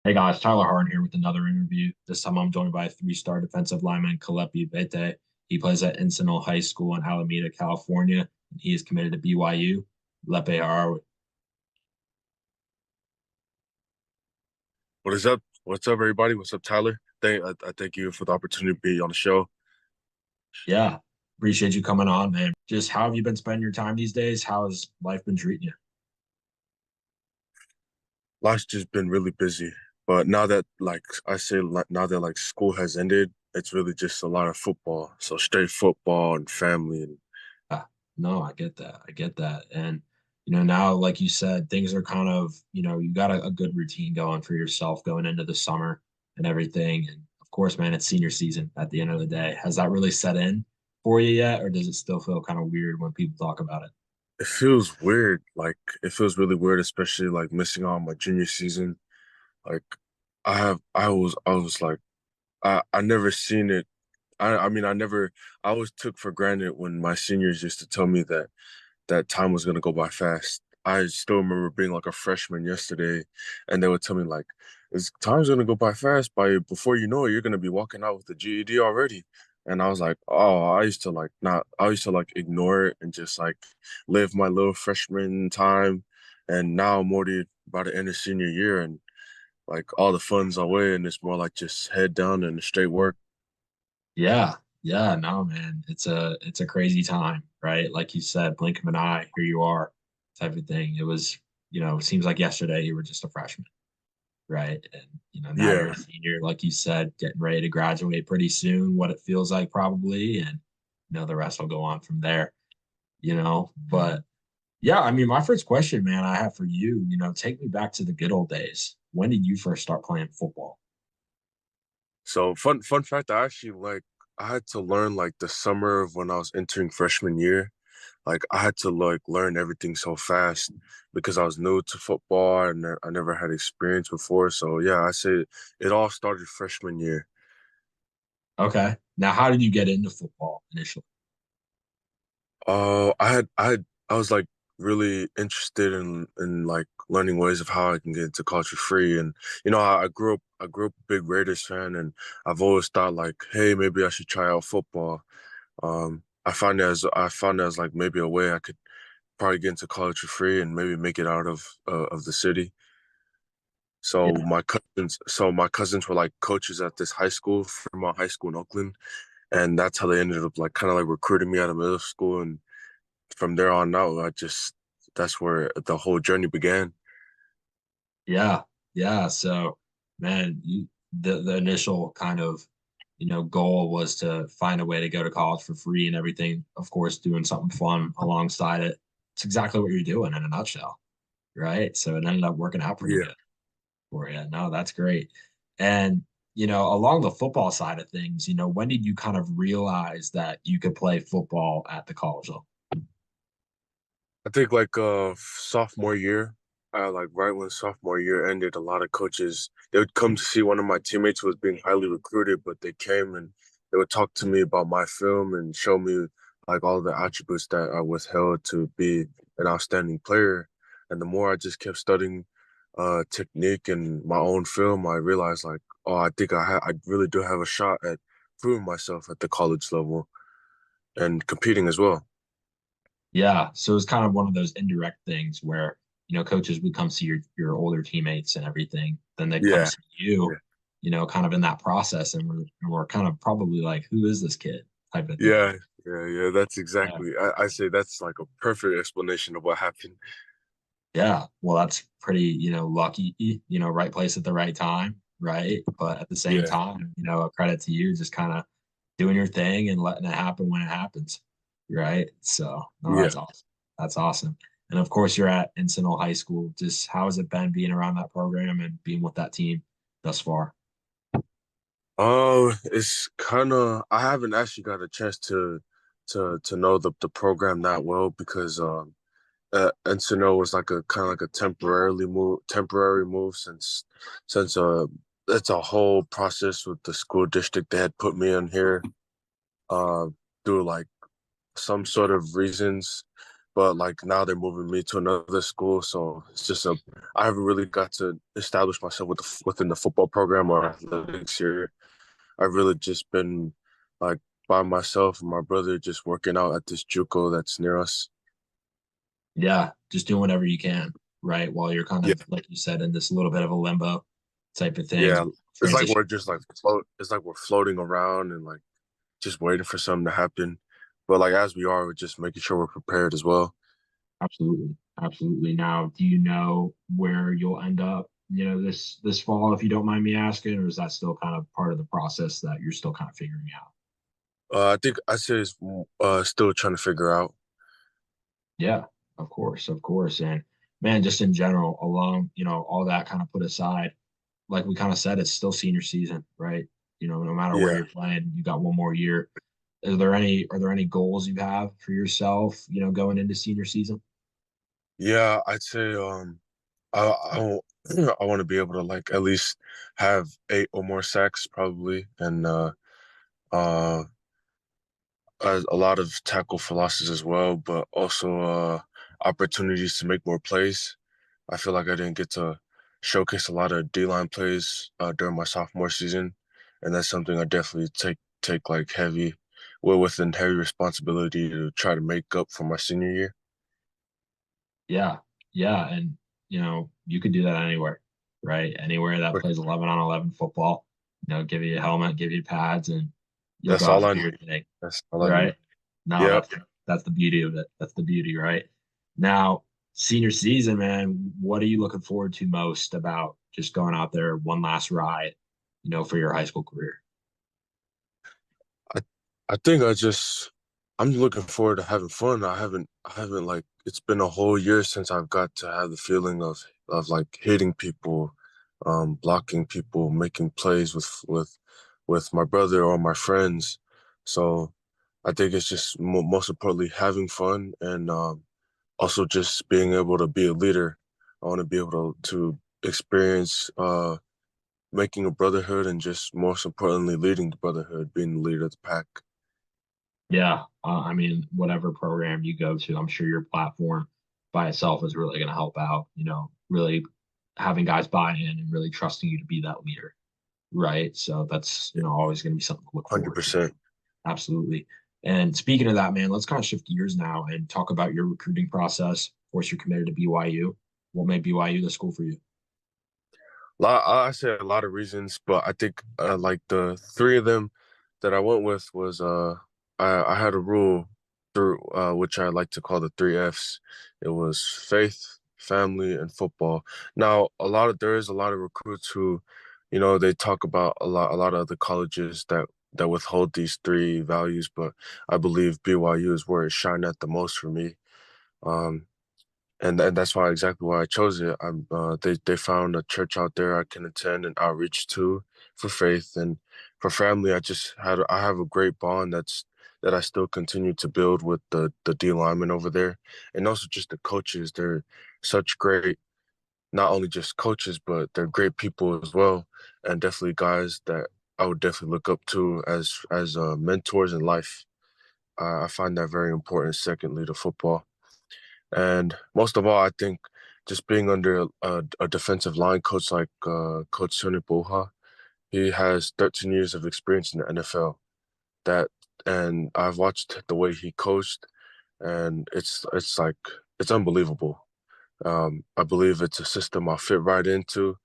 Hey guys, Tyler Harden here with another interview. This time I'm joined by three-star defensive lineman Kelepi Vete. He plays at Encinal High School in Alameda, California, and he is committed to BYU. Lepe, how What is up? What's up, everybody? What's up, Tyler? I thank you for the opportunity to be on the show. Yeah, appreciate you coming on, man. Just how have you been spending your time these days? How has life been treating you? Life's just been really busy, but now that now that school has ended, it's really just a lot of football. So straight football and family, and Ah, no, I get that. I get that. And, now, like you said, things are kind of, you got a good routine going for yourself going into the summer and everything. And of course, man, it's senior season at the end of the day. Has that really set in for you yet? Or does it still feel kind of weird when people talk about it? it feels weird. Like it feels really weird, especially like missing out on my junior season. Like I was like I never seen it. I mean I always took for granted when my seniors used to tell me that time was gonna go by fast. I still remember being like a freshman yesterday, and they would tell me like, "This time's gonna go by fast. By before you know it, you're gonna be walking out with the GED already." And I was like, "Oh, I used to like not. I used to like ignore it and just like live my little freshman time." And now I'm already about to end the senior year, and like all the fun's away, and it's more like just head down and straight work. Yeah. Yeah. No, man. It's a crazy time, right? Like you said, blink of an eye, here you are, type of thing. It was, seems like yesterday you were just a freshman. Right? And now you're Yeah, a senior, like you said, getting ready to graduate pretty soon, what it feels like probably, and the rest will go on from there, But yeah, I mean, my first question, man, I have for you, take me back to the good old days. When did you first start playing football? so fun fact, I had to learn like the summer of when I was entering freshman year. Like I had to like learn everything so fast because I was new to football and I never had experience before. So yeah, I say it all started freshman year. Okay. Now, how did you get into football initially? I was like really interested in like learning ways of how I can get into college for free. And I grew up a big Raiders fan, and I've always thought like, hey, maybe I should try out football. I found it as like maybe a way I could probably get into college for free and maybe make it out of the city. Yeah. So my cousins were like coaches at this high school, Fremont High School in Oakland, and that's how they ended up like kind of like recruiting me out of middle school. And from there on out, that's where the whole journey began. Yeah. Yeah. So, man, the initial kind of, goal was to find a way to go to college for free and everything. Of course, doing something fun alongside it. It's exactly what you're doing in a nutshell, right? So it ended up working out pretty Yeah. good for you. No, that's great. And, along the football side of things, when did you kind of realize that you could play football at the college level? I think like sophomore year, like right when sophomore year ended, a lot of coaches they would come to see one of my teammates who was being highly recruited, but they came and they would talk to me about my film and show me like all the attributes that I withheld to be an outstanding player. And the more I just kept studying technique and my own film, I realized like, oh, I really do have a shot at proving myself at the college level and competing as well. Yeah. So it's kind of one of those indirect things where, coaches would come see your older teammates and everything. Then they'd come Yeah. see you, kind of in that process. And we're kind of probably like, who is this kid type of thing. Yeah, yeah. That's Yeah. exactly. I say that's like a perfect explanation of what happened. Yeah. Well, that's pretty, lucky, right place at the right time. Right. But at the same Yeah, time, a credit to you just kind of doing your thing and letting it happen when it happens. Right. So, no, yeah. that's awesome. That's awesome. And of course, you're at Encinal High School. Just how has it been being around that program and being with that team thus far? It's kind of. I haven't actually got a chance to know the program that well because Encino was like a kind of like a temporary move since it's a whole process with the school district. They had put me in here uh through like some sort of reasons. but like now they're moving me to another school, so it's just a I haven't really got to establish myself within the football program or athletics here. I've really just been like by myself and my brother just working out at this JUCO that's near us. Yeah, just doing whatever you can, right? While you're kind Yeah, of, like you said, in this little bit of a limbo type of things, yeah. It's like transition. we're just like it's like we're floating around and like just waiting for something to happen. But like as we are, we're just making sure we're prepared as well. Absolutely. Absolutely. Now, do you know where you'll end up, this fall, if you don't mind me asking, or is that still kind of part of the process that you're still kind of figuring out? I think I say it's still trying to figure out. Yeah, of course, of course. And man, just in general, along, all that kind of put aside, like we kind of said, it's still senior season, right? No matter where Yeah, you're playing, you got one more year. Are there any goals you have for yourself, going into senior season? yeah. I'd say I I want to be able to like at least have 8 or more sacks probably, and uh a lot of tackle for losses as well, but also opportunities to make more plays. I feel like I didn't get to showcase a lot of D line plays during my sophomore season, and that's something I definitely take like heavy, well within heavy responsibility to try to make up for my senior year. Yeah, yeah, and you could do that anywhere, right? Anywhere that But plays 11-on-11 football, give you a helmet, give you pads, and you'll go that's out all and I do your need. thing, That's all I need. right? No, Yep. that's the beauty of it. That's the beauty, right? Now, senior season, man, what are you looking forward to most about just going out there one last ride, for your high school career? I I think I'm looking forward to having fun. I haven't like it's been a whole year since I've got to have the feeling of like hitting people, blocking people, making plays with my brother or my friends. So I think it's just most importantly having fun and also just being able to be a leader. I want to be able to experience making a brotherhood and just most importantly leading the brotherhood, being the leader of the pack. Yeah, I mean, whatever program you go to, I'm sure your platform by itself is really going to help out, really having guys buy in and really trusting you to be that leader, right? So that's, always going to be something to look forward to. 100%. Absolutely. And speaking of that, man, let's kind of shift gears now and talk about your recruiting process. Of course, you're committed to BYU. What made BYU the school for you? I say a lot of reasons, but I think like the three of them that I went with was I had a rule through which I like to call the three F's. It was faith, family, and football. Now there is a lot of recruits who, they talk about a lot of other colleges that withhold these three values, but I believe BYU is where it shined at the most for me. Um, and that's exactly why I chose it. They found a church out there I can attend and outreach to for faith and for family. I have a great bond that I still continue to build with the D linemen over there, and also just the coaches. They're such great, not only just coaches, but they're great people as well, and definitely guys that I would definitely look up to as mentors in life. I find that very important. Secondly, to football. And most of all, I think just being under a defensive line coach like Coach Sonny Boha, he has 13 years of experience in the NFL. That and I've watched the way he coached, and it's like it's unbelievable. I believe it's a system I fit right into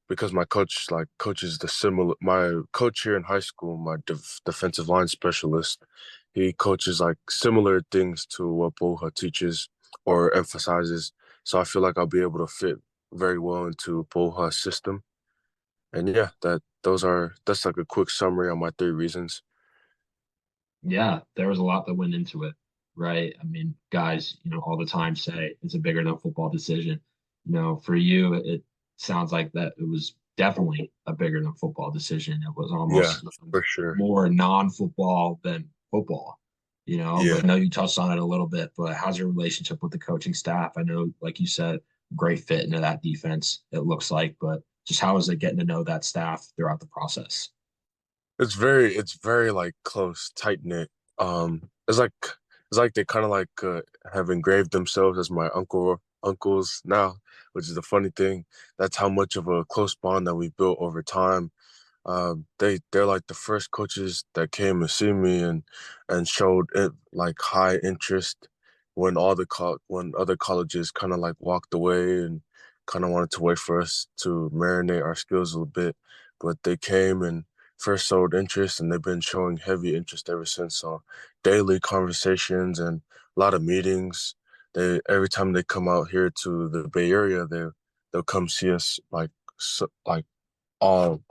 because my coach like coaches the similar. My coach here in high school, my defensive line specialist, he coaches like similar things to what Boha teaches or emphasizes. So I feel like I'll be able to fit very well into Boha's system. And yeah, that's like a quick summary on my three reasons. Yeah, there was a lot that went into it, right? I mean, guys, all the time say it's a bigger than football decision. For you, it sounds like that it was definitely a bigger than football decision. It was Yeah, almost for sure. more non-football than football, Yeah. but I know you touched on it a little bit, but how's your relationship with the coaching staff? I know, like you said, great fit into that defense, it looks like, but just how is it getting to know that staff throughout the process? It's very like close, tight knit. It's like it's like they kind of like have engraved themselves as my uncles now, which is the funny thing. That's how much of a close bond that we built over time. They're like the first coaches that came to see me and showed it like high interest when when other colleges kind of like walked away and kind of wanted to wait for us to marinate our skills a little bit, but they came and first showed interest, and they've been showing heavy interest ever since. So daily conversations and a lot of meetings. They every time they come out here to the Bay Area, they'll come see us like like all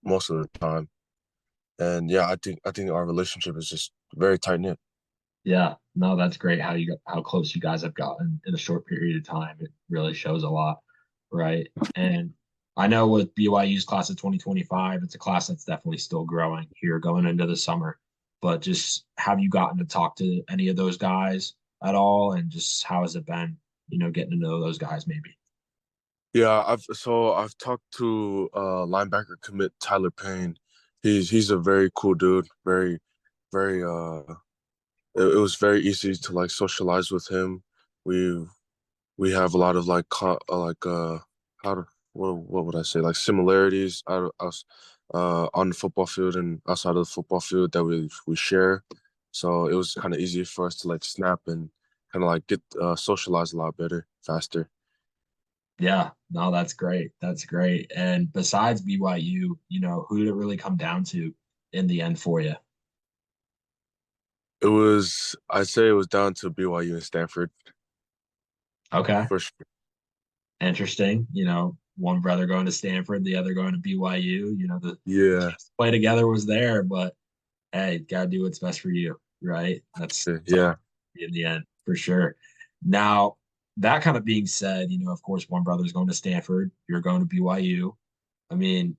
most of the time. And yeah, I think our relationship is just very tight knit. Yeah, no, that's great how close you guys have gotten in a short period of time. It really shows a lot, right? And I know with BYU's class of 2025, it's a class that's definitely still growing here going into the summer. But just have you gotten to talk to any of those guys at all? And just how has it been, getting to know those guys maybe? Yeah, I've talked to linebacker commit Tyler Payne. He's a very cool dude. Very it was very easy to like socialize with him. We we have a lot of like how to what would I say, like similarities out of us on the football field and outside of the football field that we share. So it was kind of easy for us to like snap and kind of like get socialize a lot better, faster. Yeah, no, that's great. That's great. And besides BYU, who did it really come down to in the end for you? I'd say it was down to BYU and Stanford Okay. for sure. Interesting. One brother going to Stanford, the other going to BYU. The Yeah, chance to play together was there, but hey, gotta do what's best for you, right? That's all yeah. in the end, for sure. Now, that kind of being said, of course, one brother's going to Stanford, you're going to BYU. I mean,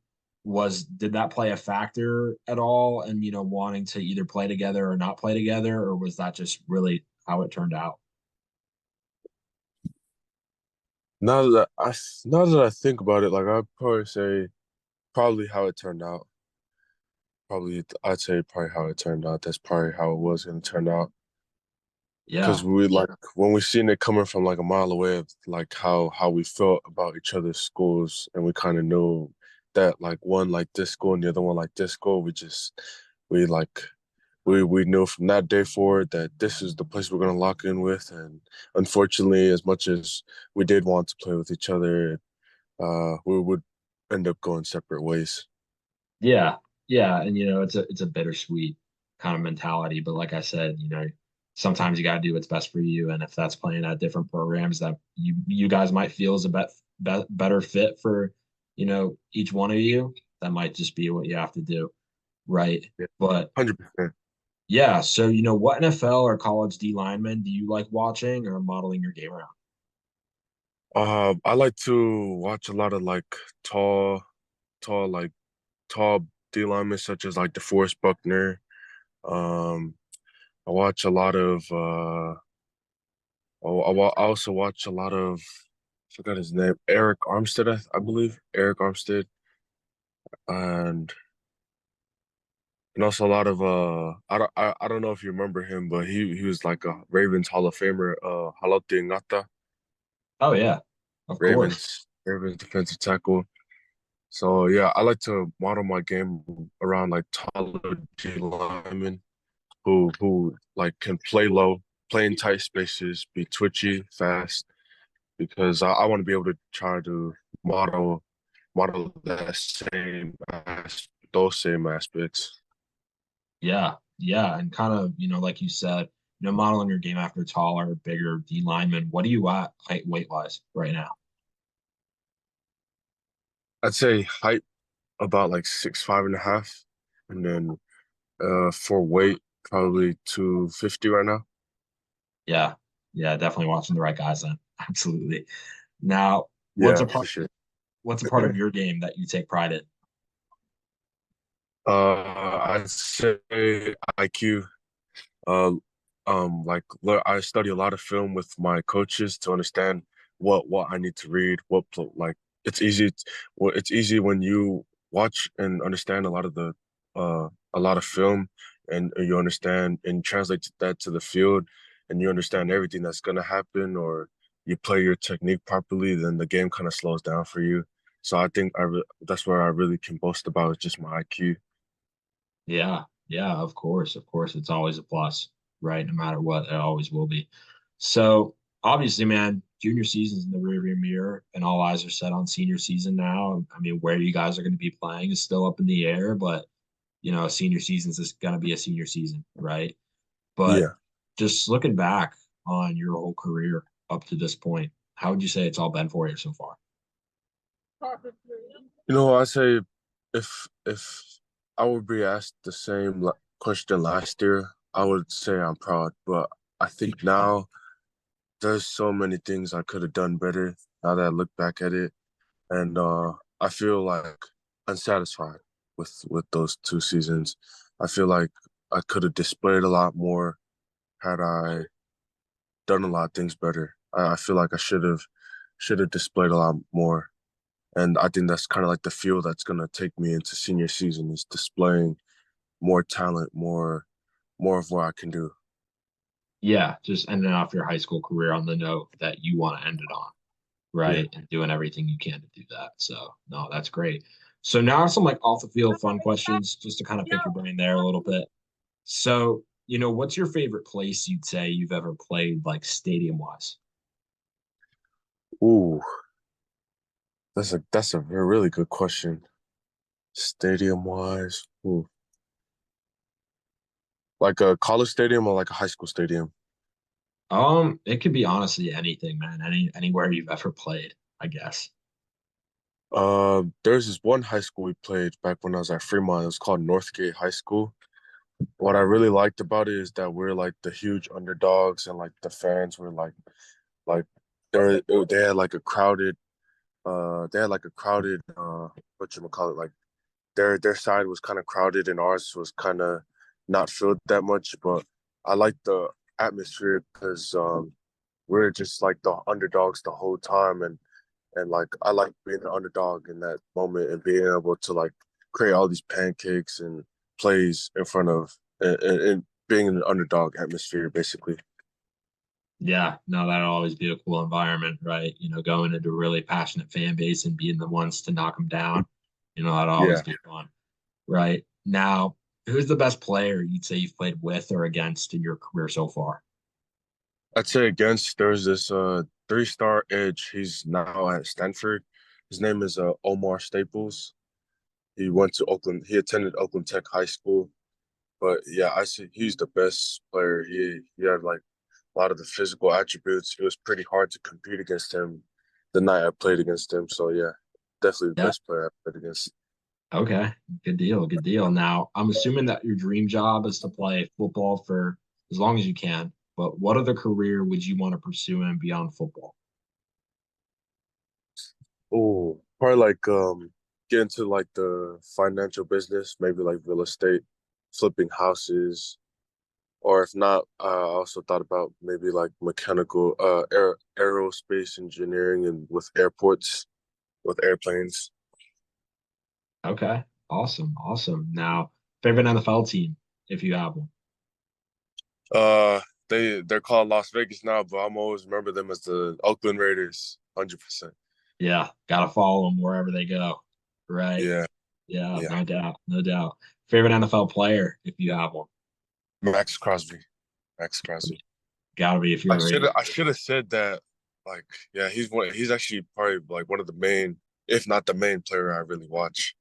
did that play a factor at all in, wanting to either play together or not play together, or was that just really how it turned out? Now that I think about it, like I'd probably say probably how it turned out. Probably I'd say probably how it turned out. That's probably how it was gonna turn out. Because Yeah. we like when we seen it coming from like a mile away, of like how we felt about each other's schools, and we kind of knew that like one like this school and the other one like this school. We like we knew from that day forward that this is the place we're gonna lock in with. And unfortunately, as much as we did want to play with each other, we would end up going separate ways. Yeah, yeah, and it's a bittersweet kind of mentality, but like I said, sometimes you got to do what's best for you, and if that's playing at different programs that you guys might feel is a better fit for, each one of you, that might just be what you have to do, right? Yeah, But 100%. yeah, so what NFL or college D lineman do you like watching or modeling your game around? I like to watch a lot of like tall, tall, like tall D linemen such as like DeForest Buckner. Um, I watch a lot of I also watch a lot of I forgot his name, Eric Armstead, I believe. Eric Armstead. And also a lot of I don't know if you remember him, but he was like a Ravens Hall of Famer, Haloti Ngata, Oh yeah, of course. Ravens defensive tackle. So yeah, I like to model my game around like taller D linemen who like can play low, play in tight spaces, be twitchy, fast, because I want to be able to try to model that those same aspects. Yeah, yeah, and kind of, like you said, modeling your game after taller, bigger D linemen. What are you at height weight wise right now? I'd say height about like 6'5.5", and then for weight probably 250 right now. Yeah, yeah, definitely watching the right guys then. Absolutely. Now, Yeah, for sure. what's a part of your game that you take pride in? I'd say IQ. Uh, I study a lot of film with my coaches to understand what I need to read. Like it's easy. Well, it's easy when you watch and understand a lot of film, and you understand and translate that to the field. and you understand everything that's gonna happen, or you play your technique properly, then the game kind of slows down for you. So I think that's where I really can boast about is just my IQ. Yeah, yeah, of course, of course. It's always a plus, right? No matter what, it always will be. So obviously, man, junior season's in the rearview mirror, and all eyes are set on senior season now. I mean, where you guys are going to be playing is still up in the air, but senior season's is going to be a senior season, right? But Yeah. just looking back on your whole career up to this point, how would you say it's all been for you so far? I say if I would be asked the same question last year, I would say I'm proud. But I think now there's so many things I could have done better now that I look back at it, and I feel like unsatisfied with those 2 seasons. I feel like I could have displayed a lot more had I done a lot of things better. I feel like I should have displayed a lot more. And I think that's kind of like the fuel that's gonna take me into senior season is displaying more talent, more of what I can do. Yeah, just ending off your high school career on the note that you want to end it on, Yeah. right? And doing everything you can to do that. So, no, that's great. So now some like off the field fun questions just to kind of pick your brain there a little bit. So, what's your favorite place you'd say you've ever played like stadium wise? Ooh, that's a really good question. Stadium wise, ooh, like a college stadium or like a high school stadium. It could be honestly anything, man. Anywhere you've ever played, I guess. There's this one high school we played back when I was at Fremont. It was called Northgate High School. What I really liked about it is that we're like the huge underdogs, and like the fans were like they had like a crowded what you call it, like their side was kind of crowded and ours was kind of not filled that much. But I like the atmosphere because we're just like the underdogs the whole time, and like I like being an underdog in that moment and being able to like create all these pancakes and plays in front of and being in an underdog atmosphere basically. Yeah, no, that'll always be a cool environment, right? Going into a really passionate fan base and being the ones to knock them down, that'll always Yeah, be fun, right? Now, who's the best player you'd say you've played with or against in your career so far? I'd say against there's this 3-star edge. He's now at Stanford. His name is Omar Staples. He attended Oakland Tech High School. But yeah, I see he's the best player. He had like a lot of the physical attributes. It was pretty hard to compete against him the night I played against him. So yeah, definitely the Yeah. best player I played against. Okay. Good deal. Good deal. Now, I'm assuming that your dream job is to play football for as long as you can, but what other career would you want to pursue in beyond football? Oh, probably like get into like the financial business, maybe like real estate, flipping houses, or if not, I also thought about maybe like mechanical, aerospace engineering and with airports, with airplanes. Okay. Awesome. Awesome. Now, favorite NFL team, if you have one. Uh, they're called Las Vegas now, but I'm always remember them as the Oakland Raiders, 100%. Yeah, gotta follow them wherever they go. Right. Yeah, Yeah, yeah. no doubt. No doubt. Favorite NFL player, if you have one. Max Crosby, Max Crosby. Gotta be if I you're a should Raiders have I fan. should have said that. Like, yeah, he's actually probably like one of the main, if not the main player I really watch.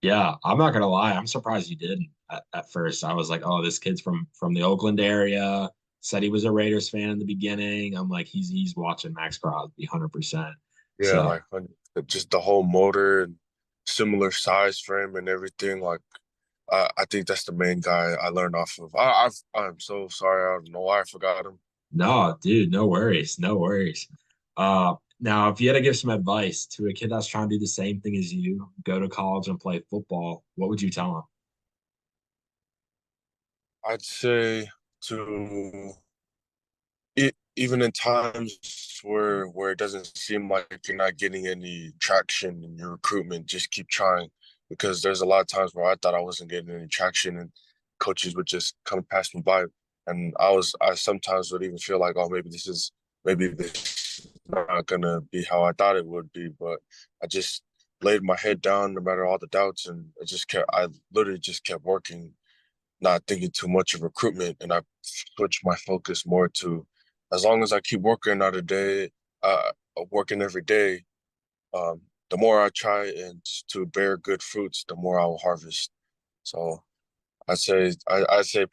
Yeah, I'm not gonna lie. I'm surprised you didn't at first. I was like, oh, this kid's from the Oakland area. Said he was a Raiders fan in the beginning. I'm like, he's watching Max Crosby 100%. Yeah, So like just the whole motor and similar size frame and everything. Like, I think that's the main guy I learned off of. I'm so sorry. I don't know why I forgot him. no, dude, no worries, no worries. Now if you had to give some advice to a kid that's trying to do the same thing as you, go to college and play football, what would you tell him? I'd say to even in times where it doesn't seem like you're not getting any traction in your recruitment, just keep trying because there's a lot of times where I thought I wasn't getting any traction and coaches would just come pass me by, And I sometimes would even feel like, oh, maybe this is not gonna be how I thought it would be. But I just laid my head down no matter all the doubts, and I literally just kept working, not thinking too much of recruitment, and I switched my focus more to, as long as I keep working out a day, working every day, the more I try and to bear good fruits, the more I will harvest. So I say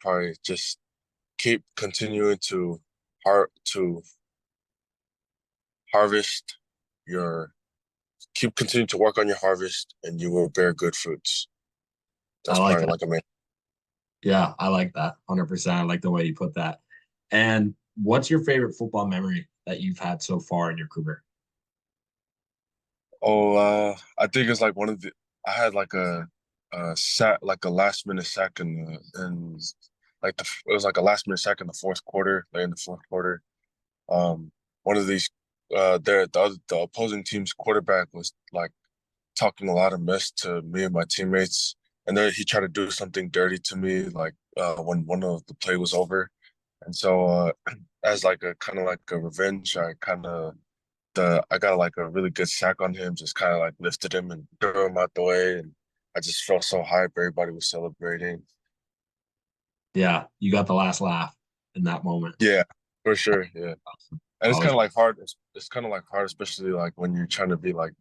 probably just keep continuing to to harvest your keep continuing to work on your harvest, and you will bear good fruits. I That's like probably that. like a main. Yeah, I like that 100%. I like the way you put that. And what's your favorite football memory that you've had so far in your career? Oh, I think it's like one of the I had like a sack, like a last minute sack in like it was like a last minute sack in the fourth quarter, late in the fourth quarter. One of these the opposing team's quarterback was like talking a lot of mess to me and my teammates, and then he tried to do something dirty to me, like when one of the play was over, and so as like a kind of like a revenge, I got like a really good sack on him, just kind of like lifted him and threw him out the way, and I just felt so hype. Everybody was celebrating. Yeah, you got the last laugh in that moment. Yeah, for sure. Yeah, Awesome. and I it's always, kind of like hard. It's kind of like hard, especially like when you're trying to be like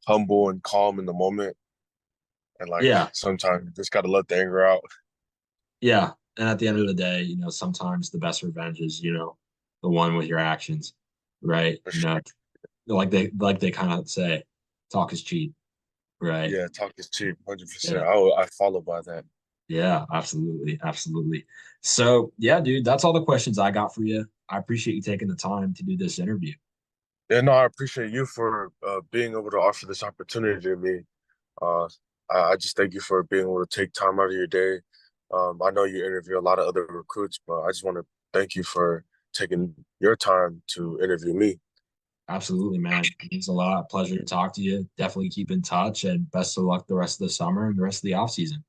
humble and calm in the moment, and like yeah, sometimes you just got to let the anger out. yeah. And at the end of the day, sometimes the best revenge is, the one with your actions, right? For sure. Like they kind of say, talk is cheap, right? Yeah, talk is cheap, 100%. Yeah. I follow by that. Yeah, absolutely. Absolutely. So, yeah, dude, that's all the questions I got for you. I appreciate you taking the time to do this interview. Yeah, no, I appreciate you for being able to offer this opportunity to me. Uh, I just thank you for being able to take time out of your day. I know you interview a lot of other recruits, but I just want to thank you for taking your time to interview me. Absolutely, man. It means a lot. Pleasure to talk to you. Definitely keep in touch and best of luck the rest of the summer and the rest of the off season.